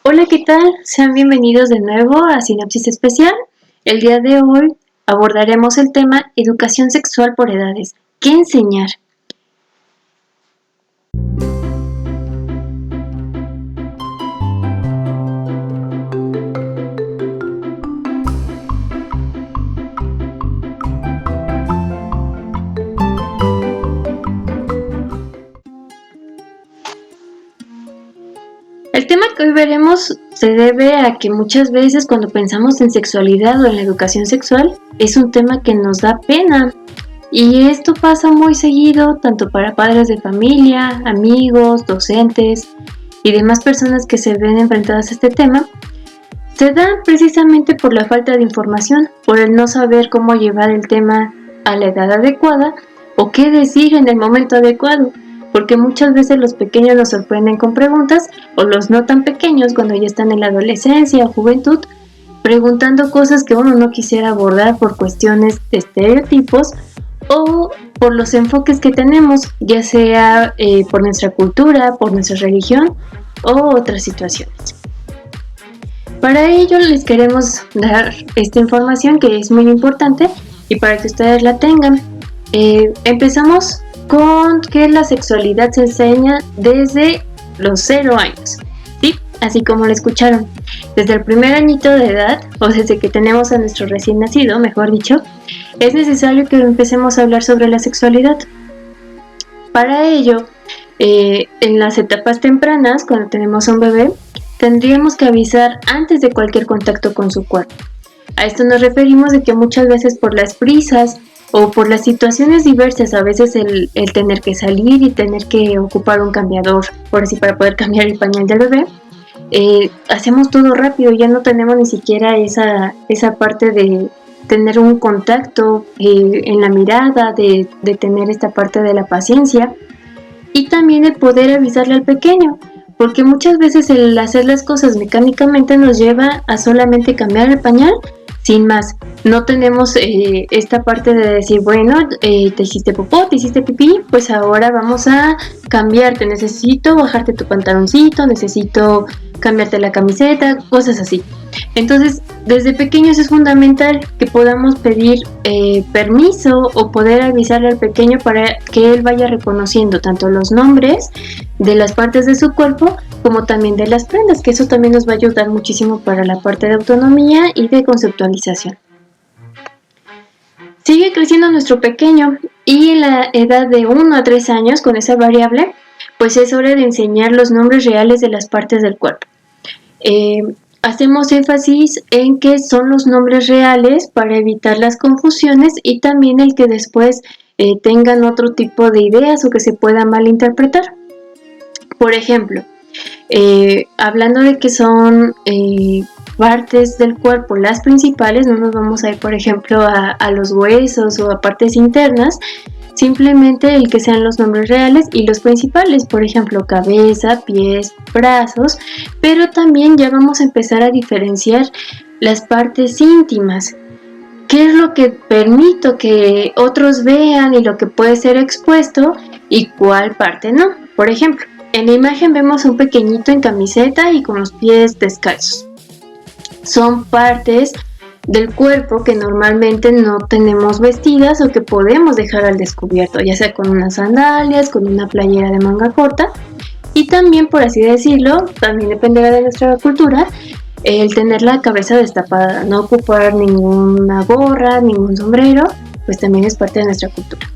Hola, ¿qué tal? Sean bienvenidos de nuevo a Sinapsis Especial. El día de hoy abordaremos el tema educación sexual por edades. ¿Qué enseñar? El tema que hoy veremos se debe a que muchas veces cuando pensamos en sexualidad o en la educación sexual es un tema que nos da pena. Y esto pasa muy seguido tanto para padres de familia, amigos, docentes y demás personas que se ven enfrentadas a este tema. Se da precisamente por la falta de información, por el no saber cómo llevar el tema a la edad adecuada o qué decir en el momento adecuado, porque muchas veces los pequeños nos sorprenden con preguntas o los no tan pequeños cuando ya están en la adolescencia o juventud, preguntando cosas que uno no quisiera abordar por cuestiones de estereotipos o por los enfoques que tenemos, ya sea por nuestra cultura, por nuestra religión o otras situaciones. Para ello les queremos dar esta información que es muy importante y para que ustedes la tengan. Empezamos con que la sexualidad se enseña desde los 0 años, ¿sí? Así como lo escucharon. Desde el primer añito de edad, o desde que tenemos a nuestro recién nacido, mejor dicho, es necesario que empecemos a hablar sobre la sexualidad. Para ello, en las etapas tempranas, cuando tenemos a un bebé, tendríamos que avisar antes de cualquier contacto con su cuerpo. A esto nos referimos de que muchas veces por las prisas o por las situaciones diversas, a veces el tener que salir y tener que ocupar un cambiador, por así para poder cambiar el pañal del bebé, hacemos todo rápido, ya no tenemos ni siquiera esa parte de tener un contacto en la mirada, de tener esta parte de la paciencia y también el poder avisarle al pequeño. Porque muchas veces el hacer las cosas mecánicamente nos lleva a solamente cambiar el pañal, sin más. No tenemos esta parte de decir, bueno, te hiciste popó, te hiciste pipí, pues ahora vamos a cambiarte. Necesito bajarte tu pantaloncito, necesito cambiarte la camiseta, cosas así. Entonces, desde pequeños es fundamental que podamos pedir permiso o poder avisarle al pequeño para que él vaya reconociendo tanto los nombres de las partes de su cuerpo como también de las prendas, que eso también nos va a ayudar muchísimo para la parte de autonomía y de conceptualización. Sigue creciendo nuestro pequeño y en la edad de 1 a 3 años con esa variable, pues es hora de enseñar los nombres reales de las partes del cuerpo. Hacemos énfasis en que son los nombres reales para evitar las confusiones y también el que después tengan otro tipo de ideas o que se pueda malinterpretar. Por ejemplo, hablando de que son partes del cuerpo las principales, no nos vamos a ir por ejemplo a los huesos o a partes internas, simplemente el que sean los nombres reales y los principales, por ejemplo cabeza, pies, brazos, pero también ya vamos a empezar a diferenciar las partes íntimas. ¿Qué es lo que permito que otros vean y lo que puede ser expuesto y cuál parte no? Por ejemplo, en la imagen vemos a un pequeñito en camiseta y con los pies descalzos. Son partes del cuerpo que normalmente no tenemos vestidas o que podemos dejar al descubierto, ya sea con unas sandalias, con una playera de manga corta y también, por así decirlo, también dependerá de nuestra cultura, el tener la cabeza destapada, no ocupar ninguna gorra, ningún sombrero, pues también es parte de nuestra cultura.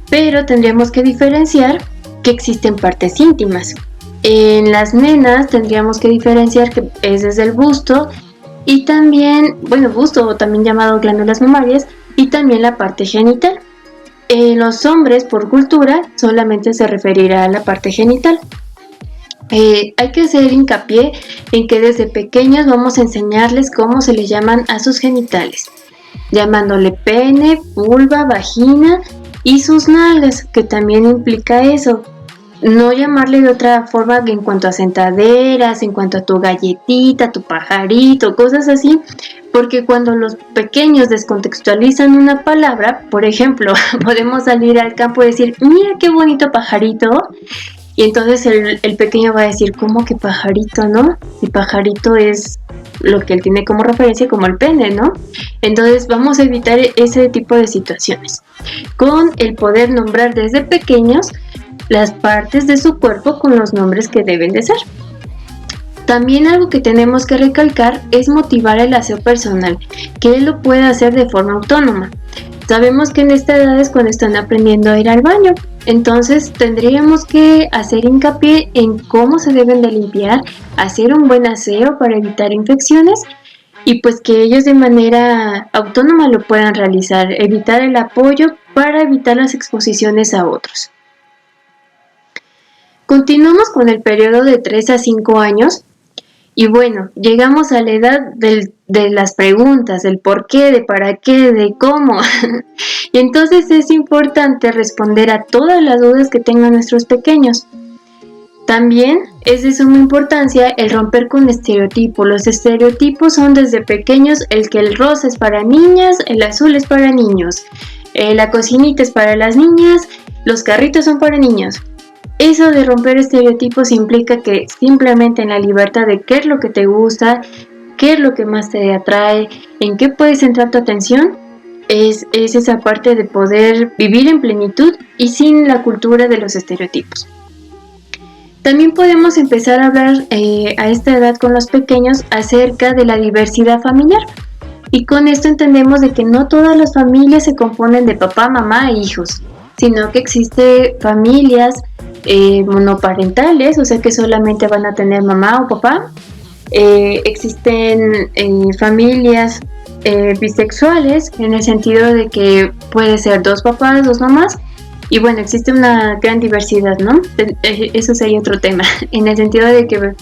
Pero tendríamos que diferenciar que existen partes íntimas. En las nenas tendríamos que diferenciar que es desde el busto y también, busto o también llamado glándulas mamarias y también la parte genital. En los hombres, por cultura, solamente se referirá a la parte genital. Hay que hacer hincapié en que desde pequeños vamos a enseñarles cómo se les llaman a sus genitales, llamándole pene, vulva, vagina y sus nalgas, que también implica eso. No llamarle de otra forma en cuanto a sentaderas, en cuanto a tu galletita, tu pajarito, cosas así, porque cuando los pequeños descontextualizan una palabra, por ejemplo, podemos salir al campo y decir, mira qué bonito pajarito, Y entonces el pequeño va a decir, ¿cómo que pajarito, no? Y pajarito es lo que él tiene como referencia como el pene, ¿no? Entonces vamos a evitar ese tipo de situaciones con el poder nombrar desde pequeños las partes de su cuerpo con los nombres que deben de ser. También algo que tenemos que recalcar es motivar el aseo personal, que él lo pueda hacer de forma autónoma. Sabemos que en esta edad es cuando están aprendiendo a ir al baño, entonces tendríamos que hacer hincapié en cómo se deben de limpiar, hacer un buen aseo para evitar infecciones y pues que ellos de manera autónoma lo puedan realizar, evitar el apoyo para evitar las exposiciones a otros. Continuamos con el periodo de 3 a 5 años. Y bueno, llegamos a la edad de las preguntas, del por qué, de para qué, de cómo. Y entonces es importante responder a todas las dudas que tengan nuestros pequeños. También es de suma importancia el romper con estereotipos. Los estereotipos son desde pequeños el que el rosa es para niñas, el azul es para niños, la cocinita es para las niñas, los carritos son para niños. Eso de romper estereotipos implica que simplemente en la libertad de qué es lo que te gusta, qué es lo que más te atrae, en qué puedes centrar tu atención, es esa parte de poder vivir en plenitud y sin la cultura de los estereotipos. También podemos empezar a hablar a esta edad con los pequeños acerca de la diversidad familiar. Y con esto entendemos de que no todas las familias se componen de papá, mamá e hijos, sino que existen familias monoparentales, o sea que solamente van a tener mamá o papá. Existen familias bisexuales, en el sentido de que puede ser 2 papás, 2 mamás, y bueno, existe una gran diversidad, ¿no? Eso sería otro tema, en el sentido de que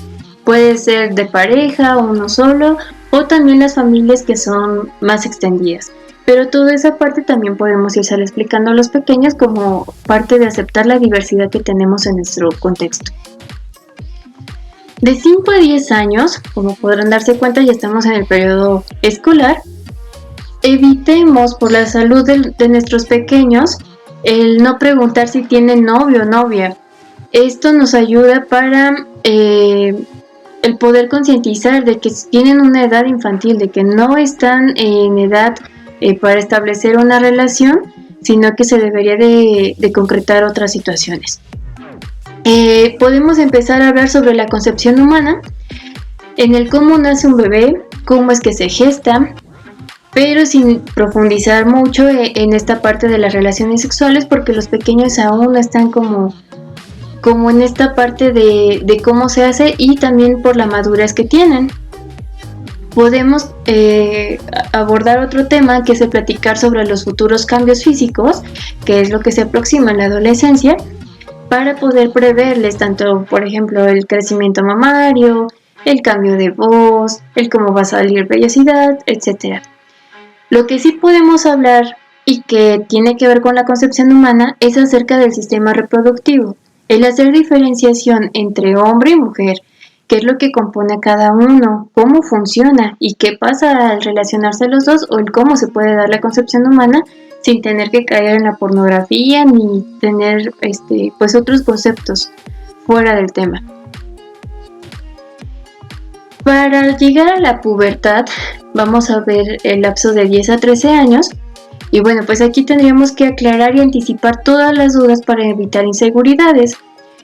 puede ser de pareja, uno solo, o también las familias que son más extendidas. Pero toda esa parte también podemos irse explicando a los pequeños como parte de aceptar la diversidad que tenemos en nuestro contexto. De 5 a 10 años, como podrán darse cuenta, ya estamos en el periodo escolar. Evitemos por la salud de nuestros pequeños el no preguntar si tienen novio o novia. Esto nos ayuda para el poder concientizar de que tienen una edad infantil, de que no están en edad para establecer una relación, sino que se debería de concretar otras situaciones. Podemos empezar a hablar sobre la concepción humana, en el cómo nace un bebé, cómo es que se gesta, pero sin profundizar mucho en esta parte de las relaciones sexuales, porque los pequeños aún están como en esta parte de cómo se hace y también por la madurez que tienen. Podemos abordar otro tema que es el platicar sobre los futuros cambios físicos, que es lo que se aproxima en la adolescencia, para poder preverles tanto, por ejemplo, el crecimiento mamario, el cambio de voz, el cómo va a salir vellosidad, etc. Lo que sí podemos hablar y que tiene que ver con la concepción humana es acerca del sistema reproductivo, el hacer diferenciación entre hombre y mujer, qué es lo que compone a cada uno, cómo funciona y qué pasa al relacionarse los dos, o el cómo se puede dar la concepción humana sin tener que caer en la pornografía ni tener pues otros conceptos fuera del tema. Para llegar a la pubertad vamos a ver el lapso de 10 a 13 años y bueno, pues aquí tendríamos que aclarar y anticipar todas las dudas para evitar inseguridades.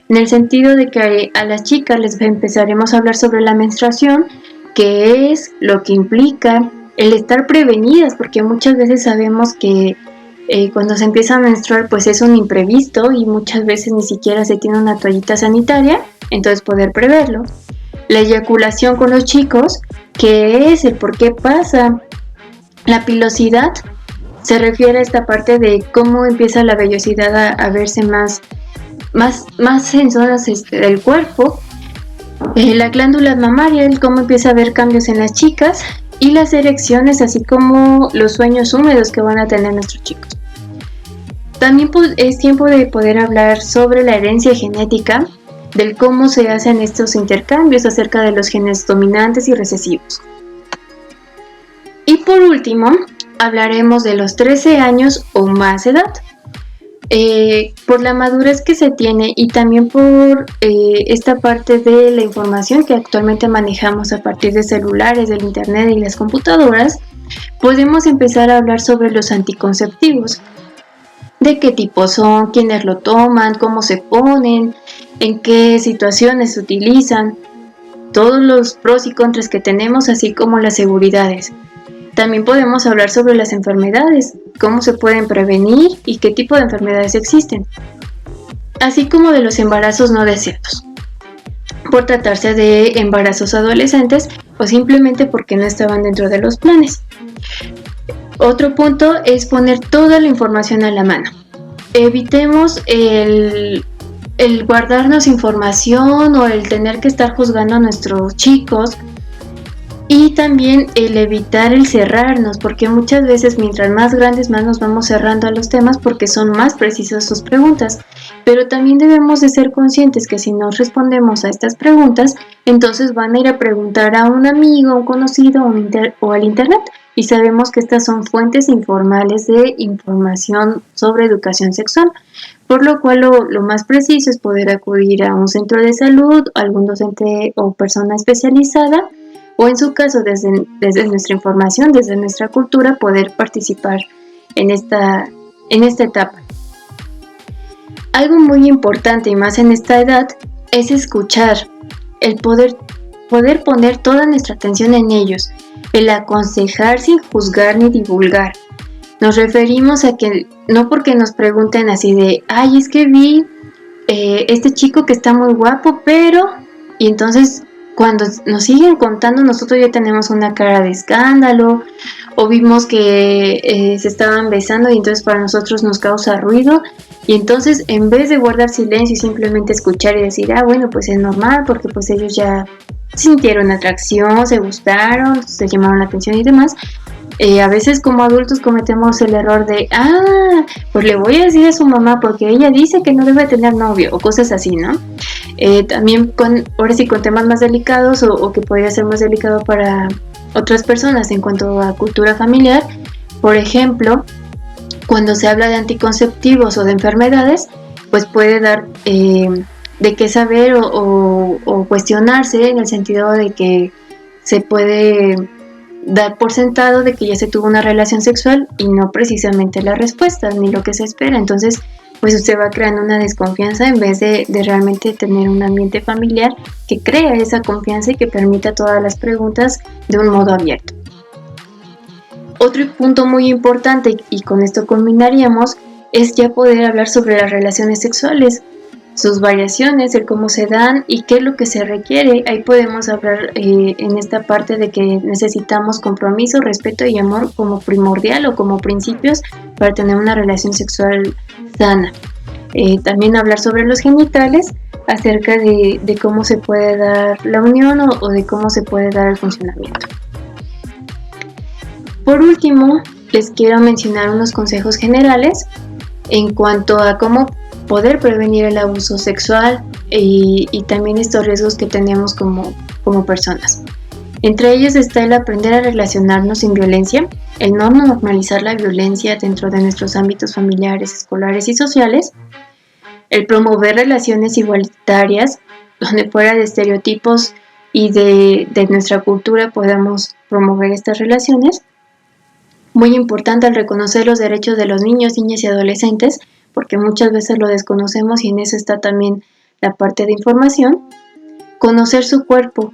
En el sentido de que a las chicas les empezaremos a hablar sobre la menstruación, qué es, lo que implica, el estar prevenidas, porque muchas veces sabemos que cuando se empieza a menstruar pues es un imprevisto y muchas veces ni siquiera se tiene una toallita sanitaria, entonces poder preverlo. La eyaculación con los chicos, qué es, el por qué pasa. La pilosidad se refiere a esta parte de cómo empieza la vellosidad a verse más en zonas del cuerpo, la glándula mamaria, cómo empieza a haber cambios en las chicas, y las erecciones, así como los sueños húmedos que van a tener nuestros chicos. También es tiempo de poder hablar sobre la herencia genética, del cómo se hacen estos intercambios acerca de los genes dominantes y recesivos. Y por último, hablaremos de los 13 años o más edad. por la madurez que se tiene y también por esta parte de la información que actualmente manejamos a partir de celulares, del internet y las computadoras, podemos empezar a hablar sobre los anticonceptivos, de qué tipo son, quiénes lo toman, cómo se ponen, en qué situaciones se utilizan, todos los pros y contras que tenemos, así como las seguridades. También podemos hablar sobre las enfermedades, cómo se pueden prevenir y qué tipo de enfermedades existen, así como de los embarazos no deseados, por tratarse de embarazos adolescentes o simplemente porque no estaban dentro de los planes. Otro punto es poner toda la información a la mano. Evitemos el guardarnos información o el tener que estar juzgando a nuestros chicos, y también el evitar el cerrarnos, porque muchas veces mientras más grandes más nos vamos cerrando a los temas porque son más precisas sus preguntas, pero también debemos de ser conscientes que si no respondemos a estas preguntas, entonces van a ir a preguntar a un amigo, a un conocido o al internet, y sabemos que estas son fuentes informales de información sobre educación sexual, por lo cual lo más preciso es poder acudir a un centro de salud, algún docente o persona especializada, o en su caso desde nuestra información, desde nuestra cultura, poder participar en esta etapa. Algo muy importante y más en esta edad es escuchar, el poder poner toda nuestra atención en ellos, el aconsejar sin juzgar ni divulgar. Nos referimos a que no porque nos pregunten así de, ay, es que vi este chico que está muy guapo, pero, y entonces cuando nos siguen contando, nosotros ya tenemos una cara de escándalo, o vimos que se estaban besando y entonces para nosotros nos causa ruido, y entonces en vez de guardar silencio y simplemente escuchar y decir, bueno, pues es normal porque pues ellos ya sintieron atracción, se gustaron, se llamaron la atención y demás, a veces como adultos cometemos el error de, pues le voy a decir a su mamá porque ella dice que no debe tener novio, o cosas así, ¿no? También ahora sí con temas más delicados o que podría ser más delicado para otras personas en cuanto a cultura familiar, por ejemplo, cuando se habla de anticonceptivos o de enfermedades, pues puede dar de qué saber o cuestionarse en el sentido de que se puede dar por sentado de que ya se tuvo una relación sexual y no precisamente la respuesta ni lo que se espera. Entonces pues usted va creando una desconfianza en vez de realmente tener un ambiente familiar que crea esa confianza y que permita todas las preguntas de un modo abierto. Otro punto muy importante, y con esto combinaríamos, es ya poder hablar sobre las relaciones sexuales, sus variaciones, el cómo se dan y qué es lo que se requiere. Ahí podemos hablar en esta parte de que necesitamos compromiso, respeto y amor como primordial o como principios para tener una relación sexual sana. También hablar sobre los genitales, acerca de cómo se puede dar la unión o de cómo se puede dar el funcionamiento. Por último, les quiero mencionar unos consejos generales en cuanto a cómo poder prevenir el abuso sexual y también estos riesgos que tenemos como personas. Entre ellos está el aprender a relacionarnos sin violencia, el no normalizar la violencia dentro de nuestros ámbitos familiares, escolares y sociales, el promover relaciones igualitarias, donde fuera de estereotipos y de nuestra cultura podamos promover estas relaciones. Muy importante el reconocer los derechos de los niños, niñas y adolescentes, porque muchas veces lo desconocemos y en eso está también la parte de información. Conocer su cuerpo,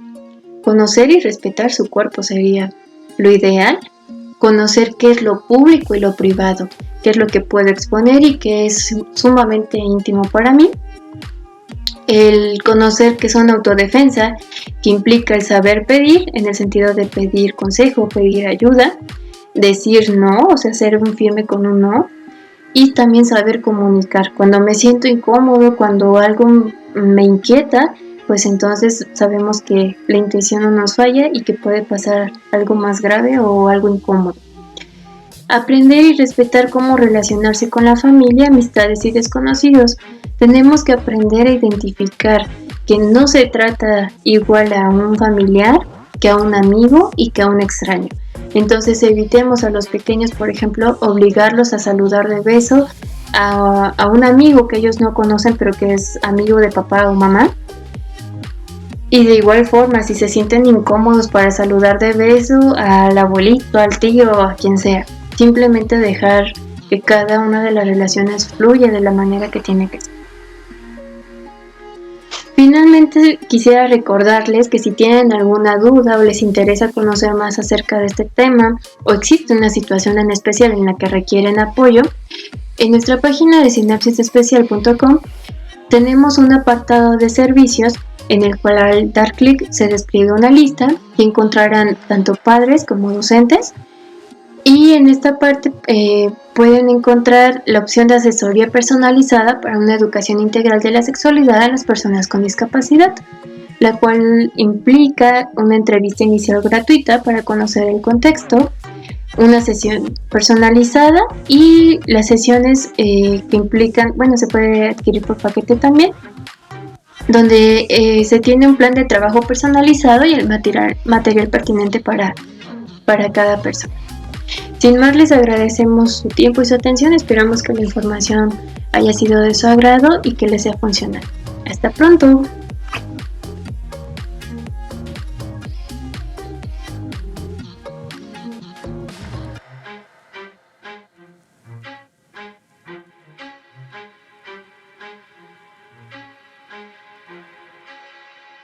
conocer y respetar su cuerpo sería lo ideal. Conocer qué es lo público y lo privado, qué es lo que puedo exponer y qué es sumamente íntimo para mí. El conocer que es una autodefensa, que implica el saber pedir, en el sentido de pedir consejo, pedir ayuda, decir no, o sea, ser un firme con un no. Y también saber comunicar. Cuando me siento incómodo, cuando algo me inquieta, pues entonces sabemos que la intuición no nos falla y que puede pasar algo más grave o algo incómodo. Aprender y respetar cómo relacionarse con la familia, amistades y desconocidos. Tenemos que aprender a identificar que no se trata igual a un familiar que a un amigo y que a un extraño. Entonces evitemos a los pequeños, por ejemplo, obligarlos a saludar de beso a un amigo que ellos no conocen, pero que es amigo de papá o mamá. Y de igual forma, si se sienten incómodos para saludar de beso al abuelito, al tío o a quien sea, simplemente dejar que cada una de las relaciones fluya de la manera que tiene que ser. Finalmente, quisiera recordarles que si tienen alguna duda o les interesa conocer más acerca de este tema o existe una situación en especial en la que requieren apoyo, en nuestra página de sinapsisespecial.com tenemos un apartado de servicios en el cual al dar clic se despliega una lista y encontrarán tanto padres como docentes. Y en esta parte pueden encontrar la opción de asesoría personalizada para una educación integral de la sexualidad a las personas con discapacidad, la cual implica una entrevista inicial gratuita para conocer el contexto, una sesión personalizada y las sesiones que implican, bueno, se puede adquirir por paquete también, donde se tiene un plan de trabajo personalizado y el material pertinente para cada persona. Sin más, les agradecemos su tiempo y su atención. Esperamos que la información haya sido de su agrado y que les sea funcional. Hasta pronto.